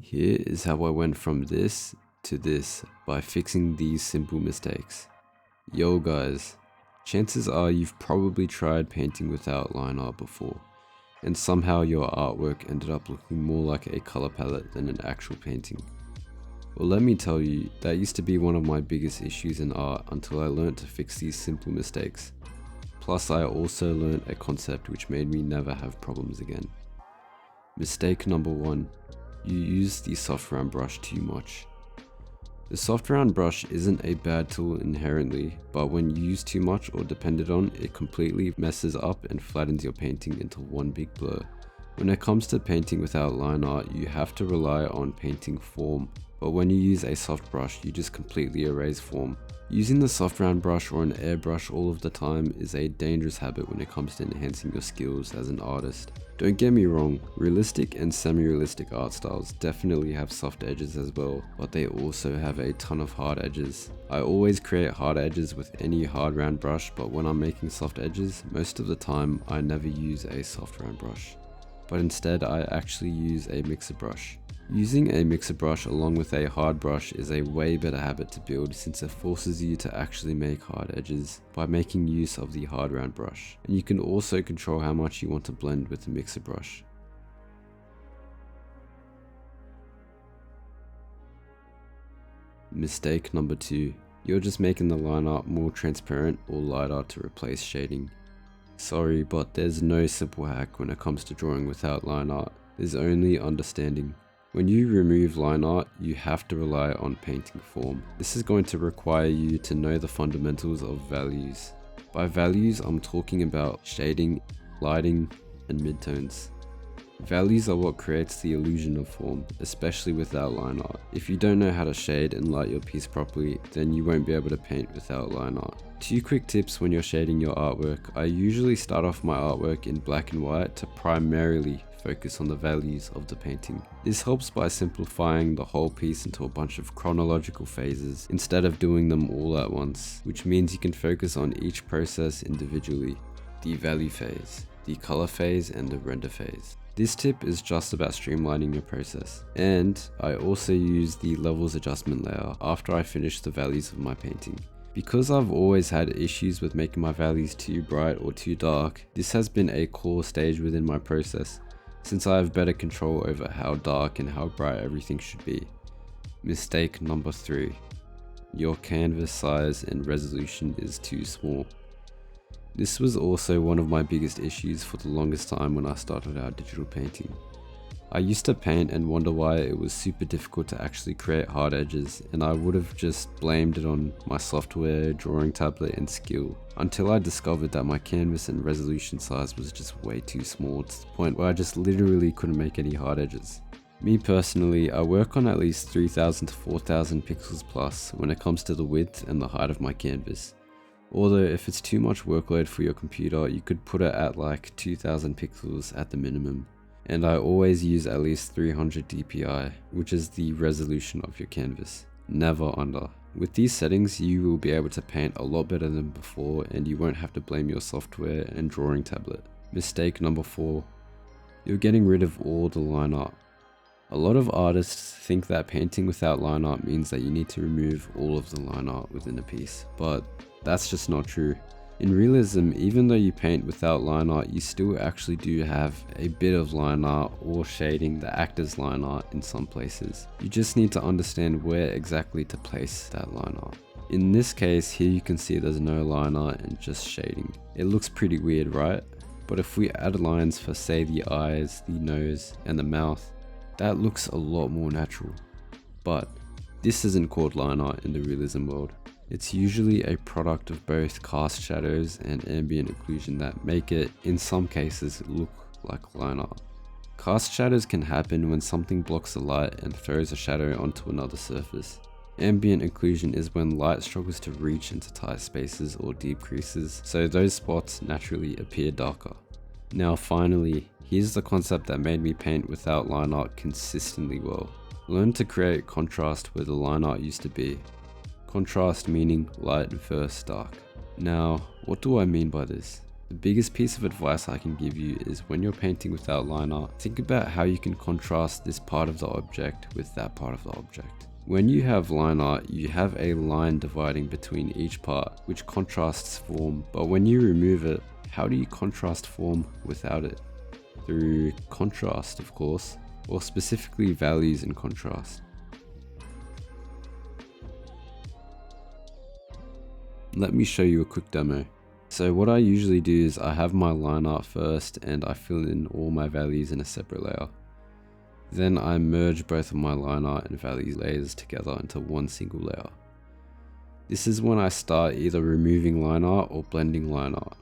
Here is how I went from this to this by fixing these simple mistakes. Yo guys, chances are you've probably tried painting without line art before, and somehow your artwork ended up looking more like a color palette than an actual painting. Well, let me tell you, that used to be one of my biggest issues in art until I learned to fix these simple mistakes. Plus, I also learned a concept which made me never have problems again. Mistake number 1. You use the soft round brush too much. The soft round brush isn't a bad tool inherently, but when used too much or depended on, it completely messes up and flattens your painting into one big blur. When it comes to painting without line art, you have to rely on painting form, but when you use a soft brush, you just completely erase form. Using the soft round brush or an airbrush all of the time is a dangerous habit when it comes to enhancing your skills as an artist. Don't get me wrong, realistic and semi-realistic art styles definitely have soft edges as well, but they also have a ton of hard edges. I always create hard edges with any hard round brush, but when I'm making soft edges, most of the time I never use a soft round brush, but instead I actually use a mixer brush. Using a mixer brush along with a hard brush is a way better habit to build since it forces you to actually make hard edges by making use of the hard round brush, and you can also control how much you want to blend with the mixer brush. Mistake number 2. You're just making the line art more transparent or lighter to replace shading. Sorry, but there's no simple hack when it comes to drawing without line art, there's only understanding. When you remove line art, you have to rely on painting form. This is going to require you to know the fundamentals of values. By values, I'm talking about shading, lighting, and midtones. Values are what creates the illusion of form, especially without line art. If you don't know how to shade and light your piece properly, then you won't be able to paint without line art. 2 quick tips when you're shading your artwork. I usually start off my artwork in black and white to primarily focus on the values of the painting. This helps by simplifying the whole piece into a bunch of chronological phases instead of doing them all at once, which means you can focus on each process individually. The value phase, the color phase, and the render phase. This tip is just about streamlining your process, and I also use the levels adjustment layer after I finish the values of my painting. Because I've always had issues with making my values too bright or too dark, this has been a core stage within my process, since I have better control over how dark and how bright everything should be. Mistake number 3. Your canvas size and resolution is too small. This was also one of my biggest issues for the longest time when I started out digital painting. I used to paint and wonder why it was super difficult to actually create hard edges, and I would have just blamed it on my software, drawing tablet, and skill, until I discovered that my canvas and resolution size was just way too small to the point where I just literally couldn't make any hard edges. Me personally, I work on at least 3000 to 4000 pixels plus when it comes to the width and the height of my canvas. Although if it's too much workload for your computer, you could put it at like 2000 pixels at the minimum. And I always use at least 300 dpi, which is the resolution of your canvas, never under. With these settings, you will be able to paint a lot better than before, and you won't have to blame your software and drawing tablet. Mistake number 4. You're getting rid of all the line art. A lot of artists think that painting without line art means that you need to remove all of the line art within a piece, but that's just not true. In realism, even though you paint without line art, you still actually do have a bit of line art or shading that act as line art in some places. You just need to understand where exactly to place that line art. In this case, here you can see there's no line art and just shading. It looks pretty weird, right? But if we add lines for say the eyes, the nose, and the mouth, that looks a lot more natural. But this isn't called line art in the realism world. It's usually a product of both cast shadows and ambient occlusion that make it, in some cases, look like line art. Cast shadows can happen when something blocks the light and throws a shadow onto another surface. Ambient occlusion is when light struggles to reach into tight spaces or deep creases, so those spots naturally appear darker. Now finally, here's the concept that made me paint without line art consistently well. Learn to create contrast where the line art used to be. Contrast meaning light versus dark. Now, what do I mean by this? The biggest piece of advice I can give you is when you're painting without line art, think about how you can contrast this part of the object with that part of the object. When you have line art, you have a line dividing between each part, which contrasts form, but when you remove it, how do you contrast form without it? Through contrast, of course, or specifically values in contrast. Let me show you a quick demo. So what I usually do is I have my line art first and I fill in all my values in a separate layer. Then I merge both of my line art and value layers together into one single layer. This is when I start either removing line art or blending line art.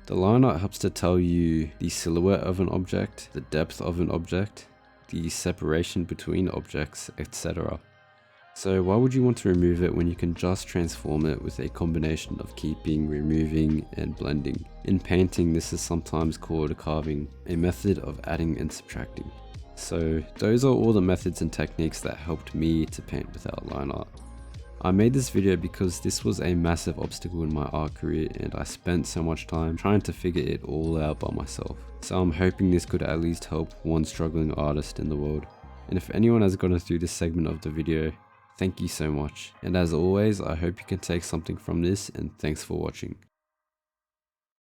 The line art helps to tell you the silhouette of an object, the depth of an object, the separation between objects, etc. So why would you want to remove it when you can just transform it with a combination of keeping, removing, and blending? In painting, this is sometimes called carving, a method of adding and subtracting. So those are all the methods and techniques that helped me to paint without line art. I made this video because this was a massive obstacle in my art career and I spent so much time trying to figure it all out by myself. So I'm hoping this could at least help one struggling artist in the world. And if anyone has gotten through this segment of the video, thank you so much. And as always, I hope you can take something from this, and thanks for watching.